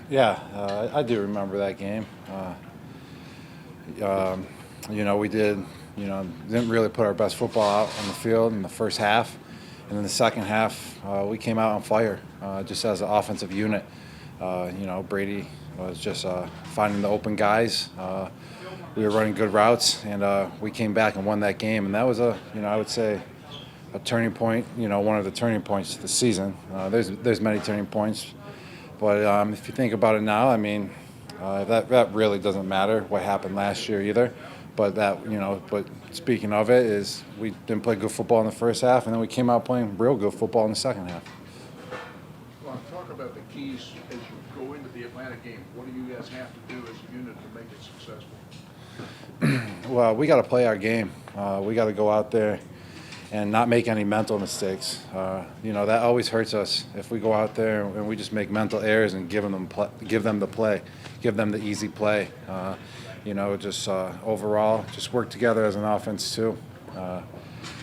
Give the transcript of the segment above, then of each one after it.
Yeah, I do remember that game. We didn't really put our best football out on the field in the first half. And in the second half, we came out on fire just as an offensive unit. Brady was just finding the open guys. We were running good routes, and we came back and won that game. And that was I would say, a turning point, one of the turning points of the season. There's many turning points. But if you think about it now, I mean, that really doesn't matter what happened last year either. But but speaking of it, is we didn't play good football in the first half, and then we came out playing real good football in the second half. Well, talk about the keys as you go into the Atlanta game. What do you guys have to do as a unit to make it successful? Well, we got to play our game. We got to go out there and not make any mental mistakes. That always hurts us if we go out there and we just make mental errors and give them the play, give them the easy play. Overall, just work together as an offense too,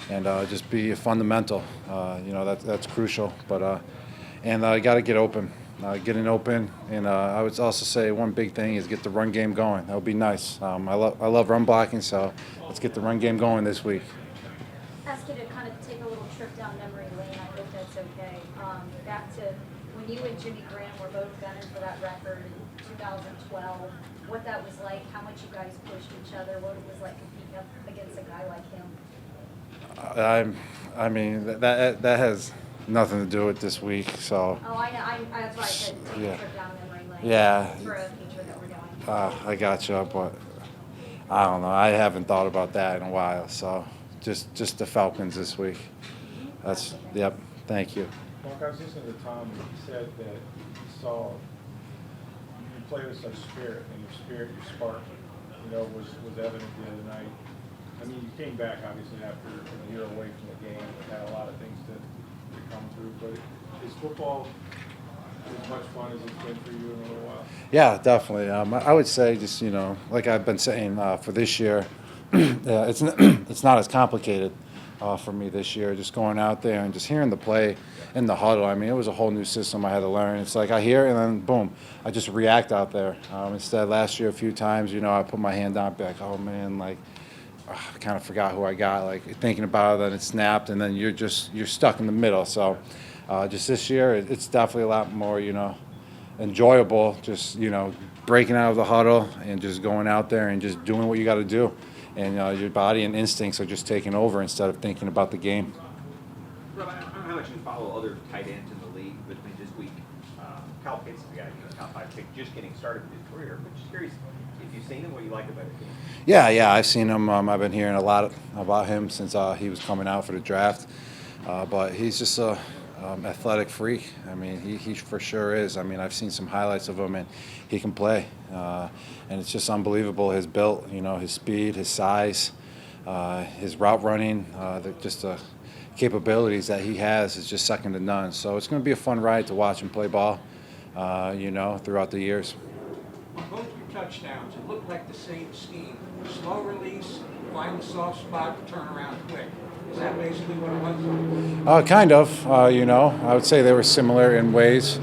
and just be fundamental. That's crucial. But you got to get open, getting open, and I would also say one big thing is get the run game going. That would be nice. I love run blocking, so let's get the run game going this week. Ask you to kind of take a little trip down memory lane. I hope that's okay. Back to when you and Jimmy Graham were both gunning for that record in 2012. What that was like, how much you guys pushed each other, what it was like competing up against a guy like him. I mean that has nothing to do with this week. So. Oh, I know. That's why I said take a trip down memory lane. Yeah. For a feature that we're doing. I got you, but I don't know. I haven't thought about that in a while. So. Just the Falcons this week. Yep. Thank you. Mark, I was listening to Tom, and he said that he saw you play with such spirit, and your spirit, your spark, was evident the other night. I mean, you came back obviously after a year away from the game, and had a lot of things to come through. But is football as much fun as it's been for you in a little while? Yeah, definitely. I would say just like I've been saying for this year. Yeah, it's not as complicated for me this year. Just going out there and just hearing the play in the huddle. I mean, it was a whole new system I had to learn. It's like I hear it and then boom, I just react out there. Instead, last year a few times, I put my hand down, be like, oh man, like I kind of forgot who I got. Like thinking about it, then it snapped, and then you're stuck in the middle. So just this year, it's definitely a lot more, enjoyable. Just breaking out of the huddle and just going out there and just doing what you got to do. And your body and instincts are just taking over instead of thinking about the game. Rob, I don't know how much you follow other tight ends in the league, but this week, Kyle Pitts is the guy, top 5 pick, just getting started with his career. But just curious if you've seen him, what you like about him. Yeah, I've seen him. I've been hearing a lot about him since he was coming out for the draft. But he's just a athletic freak. I mean, he for sure is. I mean, I've seen some highlights of him, and he can play. And it's just unbelievable, his build, his speed, his size, his route running, the capabilities that he has is just second to none. So it's going to be a fun ride to watch him play ball, throughout the years. On both your touchdowns, it looked like the same scheme. Slow release, find the soft spot, turn around quick. Is that basically what it was? Kind of. I would say they were similar in ways,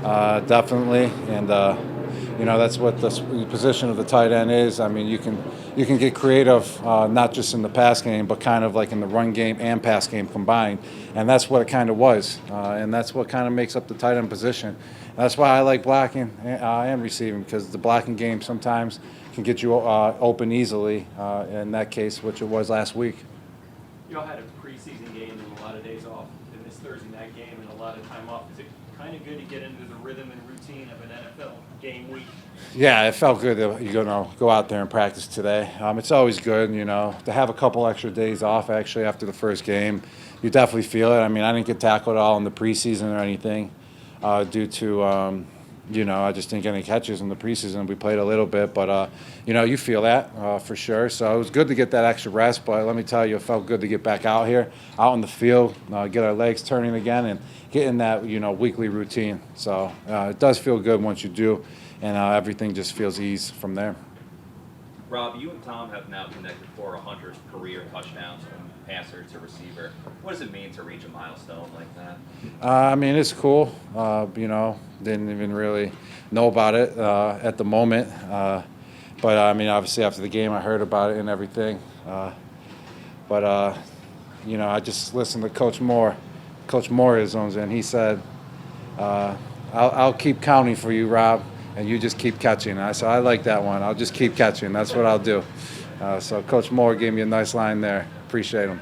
definitely. And, that's what the position of the tight end is. I mean, you can get creative, not just in the pass game, but kind of like in the run game and pass game combined. And that's what it kind of was. And that's what kind of makes up the tight end position. That's why I like blocking and receiving, because the blocking game sometimes can get you open easily, in that case, which it was last week. You all had a preseason game and a lot of days off, and this Thursday night game and a lot of time off. Is it kind of good to get into the rhythm and routine of an NFL game week? Yeah, it felt good to go out there and practice today. It's always good, to have a couple extra days off actually after the first game. You definitely feel it. I mean, I didn't get tackled at all in the preseason or anything due to I just didn't get any catches in the preseason. We played a little bit, but, you feel that for sure. So it was good to get that extra rest, but let me tell you, it felt good to get back out here, out in the field, get our legs turning again, and get in that, weekly routine. So it does feel good once you do, and everything just feels ease from there. Rob, you and Tom have now connected for 100 career touchdowns from passer to receiver. What does it mean to reach a milestone like that? I mean, it's cool. Didn't even really know about it at the moment. But I mean, obviously after the game, I heard about it and everything. I just listened to Coach Moore. Coach Moore is on, and he said, I'll keep counting for you, Rob, and you just keep catching. I said, I like that one. I'll just keep catching. That's what I'll do. So Coach Moore gave me a nice line there. Appreciate him.